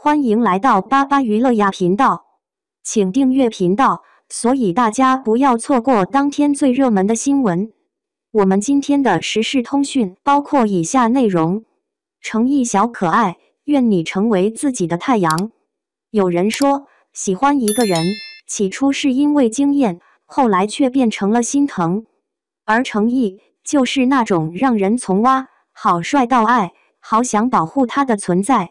欢迎来到巴巴娱乐呀频道，请订阅频道，所以大家不要错过当天最热门的新闻。我们今天的时事通讯包括以下内容：诚意小可爱，愿你成为自己的太阳。有人说，喜欢一个人，起初是因为惊艳，后来却变成了心疼。而诚意就是那种让人从哇，好帅到爱，好想保护他的存在。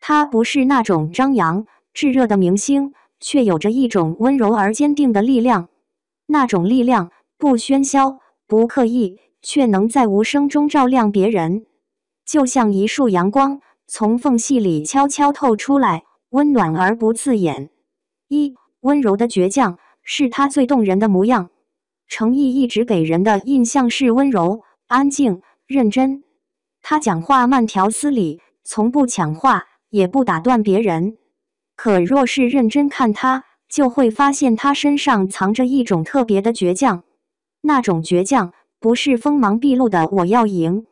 他不是那种张扬炙热的明星，却有着一种温柔而坚定的力量。那种力量不喧嚣，不刻意，却能在无声中照亮别人，就像一束阳光，从缝隙里悄悄透出来，温暖而不刺眼。温柔的倔强是他最动人的模样。诚意一直给人的印象是温柔、安静、认真。他讲话慢条斯理，从不抢话，也不打断别人。可若是认真看他，就会发现他身上藏着一种特别的倔强。那种倔强不是锋芒毕露的我要赢，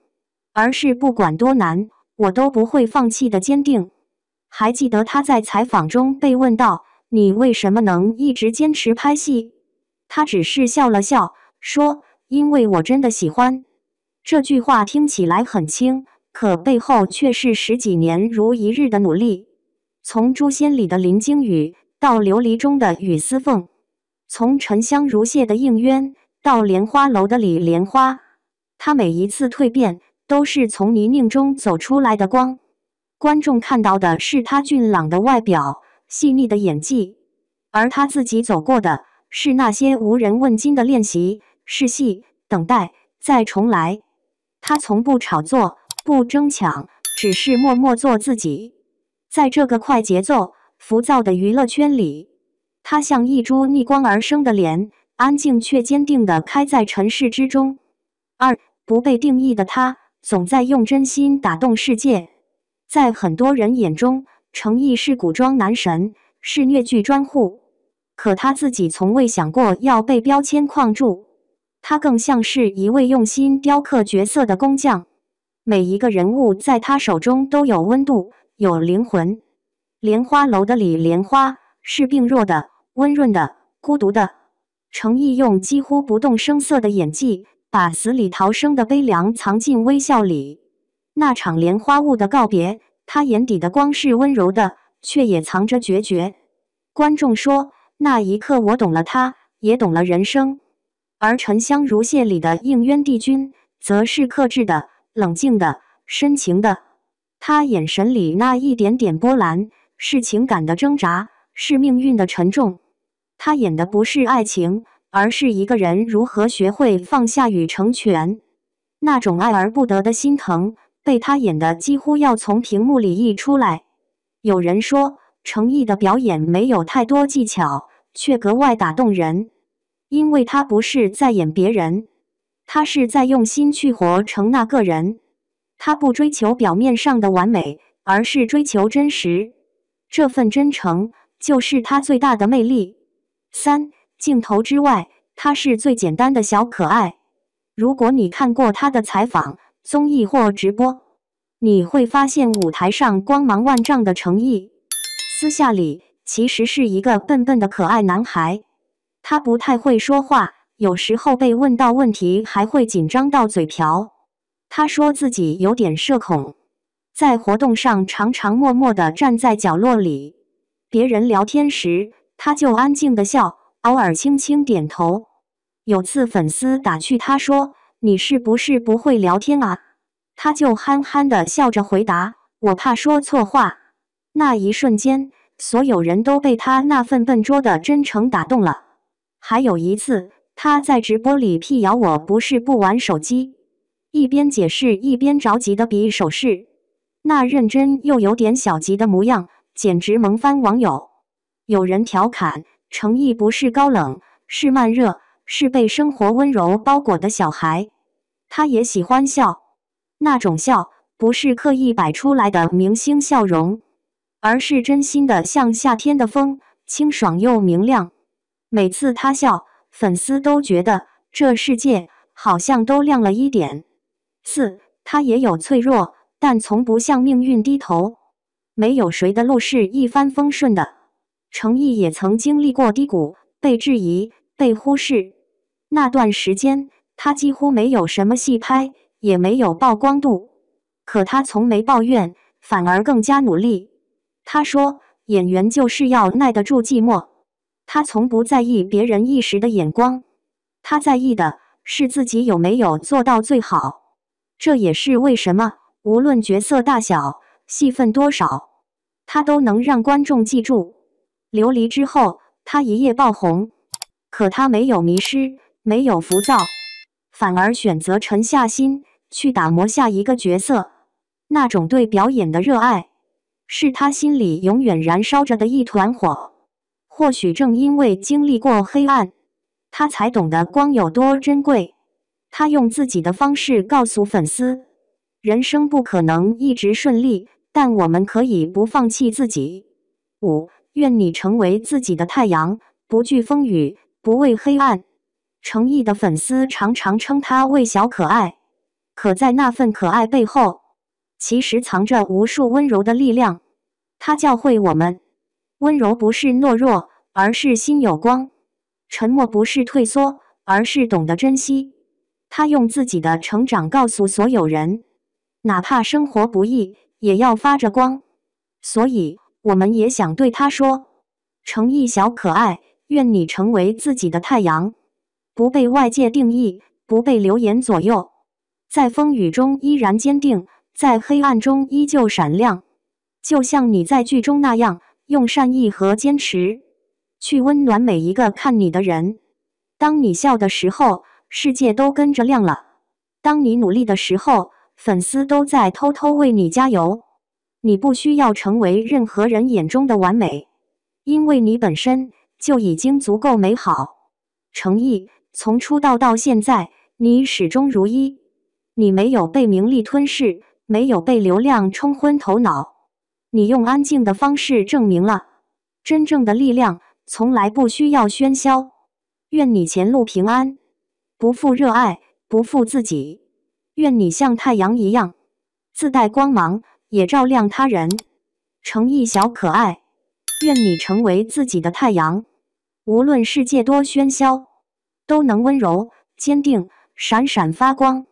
而是不管多难，我都不会放弃的坚定。还记得他在采访中被问到，你为什么能一直坚持拍戏？他只是笑了笑，说，因为我真的喜欢。这句话听起来很轻，可背后却是十几年如一日的努力。从《诛仙》里的林惊羽到《琉璃》中的雨丝凤，从沉香如屑的应渊到莲花楼的李莲花，他每一次蜕变都是从泥泞中走出来的光。观众看到的是他俊朗的外表、细腻的演技，而他自己走过的是那些无人问津的练习、试戏、等待、再重来。他从不炒作，不争抢，只是默默做自己。在这个快节奏、浮躁的娱乐圈里，他像一株逆光而生的莲，安静却坚定地开在尘世之中。不被定义的他，总在用真心打动世界。在很多人眼中，诚意是古装男神，是虐剧专户。可他自己从未想过要被标签框住。他更像是一位用心雕刻角色的工匠，每一个人物在他手中都有温度，有灵魂。莲花楼的李莲花是病弱的、温润的、孤独的。诚意用几乎不动声色的演技，把死里逃生的悲凉藏进微笑里。那场莲花坞的告别，他眼底的光是温柔的，却也藏着决绝。观众说，那一刻我懂了他，也懂了人生。而沉香如屑里的应渊帝君，则是克制的、冷静的、深情的。他眼神里那一点点波澜，是情感的挣扎，是命运的沉重。他演的不是爱情，而是一个人如何学会放下与成全。那种爱而不得的心疼，被他演的几乎要从屏幕里溢出来。有人说，诚意的表演没有太多技巧，却格外打动人。因为他不是在演别人，他是在用心去活成那个人。他不追求表面上的完美，而是追求真实。这份真诚就是他最大的魅力。镜头之外，他是最简单的小可爱。如果你看过他的采访、综艺或直播，你会发现舞台上光芒万丈的诚意，私下里其实是一个笨笨的可爱男孩。他不太会说话，有时候被问到问题还会紧张到嘴瓢。他说自己有点社恐，在活动上常常默默地站在角落里，别人聊天时，他就安静地笑，偶尔轻轻点头。有次粉丝打趣他说，你是不是不会聊天啊？他就憨憨地笑着回答，我怕说错话。那一瞬间，所有人都被他那份笨拙的真诚打动了。还有一次，他在直播里辟谣我不是不玩手机，一边解释一边着急的比手势，那认真又有点小急的模样，简直萌翻网友。有人调侃，诚意不是高冷，是慢热，是被生活温柔包裹的小孩。他也喜欢笑，那种笑不是刻意摆出来的明星笑容，而是真心的像夏天的风，清爽又明亮。每次他笑，粉丝都觉得这世界好像都亮了一点。他也有脆弱，但从不向命运低头。没有谁的路是一帆风顺的。程毅也曾经历过低谷，被质疑，被忽视。那段时间，他几乎没有什么戏拍，也没有曝光度。可他从没抱怨，反而更加努力。他说，演员就是要耐得住寂寞。他从不在意别人一时的眼光，他在意的是自己有没有做到最好。这也是为什么，无论角色大小，戏份多少，他都能让观众记住。琉璃之后，他一夜爆红，可他没有迷失，没有浮躁，反而选择沉下心去打磨下一个角色。那种对表演的热爱，是他心里永远燃烧着的一团火。或许正因为经历过黑暗，他才懂得光有多珍贵。他用自己的方式告诉粉丝，人生不可能一直顺利，但我们可以不放弃自己。5. 愿你成为自己的太阳，不惧风雨，不畏黑暗。程毅的粉丝常常称他为小可爱，可在那份可爱背后，其实藏着无数温柔的力量。他教会我们，温柔不是懦弱，而是心有光；沉默不是退缩，而是懂得珍惜。他用自己的成长告诉所有人，哪怕生活不易，也要发着光。所以，我们也想对他说，程毅小可爱，愿你成为自己的太阳，不被外界定义，不被流言左右，在风雨中依然坚定，在黑暗中依旧闪亮。就像你在剧中那样，用善意和坚持去温暖每一个看你的人。当你笑的时候，世界都跟着亮了；当你努力的时候，粉丝都在偷偷为你加油。你不需要成为任何人眼中的完美，因为你本身就已经足够美好。程毅，从出道到现在，你始终如一。你没有被名利吞噬，没有被流量冲昏头脑。你用安静的方式证明了，真正的力量从来不需要喧嚣。愿你前路平安，不负热爱，不负自己。愿你像太阳一样，自带光芒，也照亮他人。程毅小可爱，愿你成为自己的太阳，无论世界多喧嚣，都能温柔、坚定、闪闪发光。